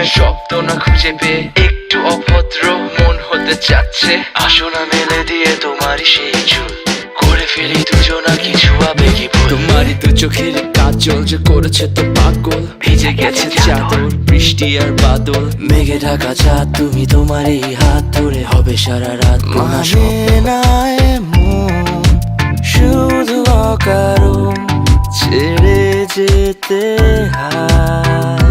প্রেমের শব্দ না খুঁজে পেয়ে একটু অভদ্র মন হতে চাচ্ছে। আসো না মেলে দিয়ে তোমারই সেই চুল, করে ফেলি দুজনা কিছু আবেগী ভুল। তোমারই তো চোখের কাজল যে করেছে তো পাগল, ভিজে গেছে চাদর বৃষ্টি আর বাদল। মেঘে ঢাকা চাঁদ তুমি তোমার এই হাত ধরে হবে সারা রাত। মানে না এমন শুধু অকারণ ছেড়ে যেতে হয়।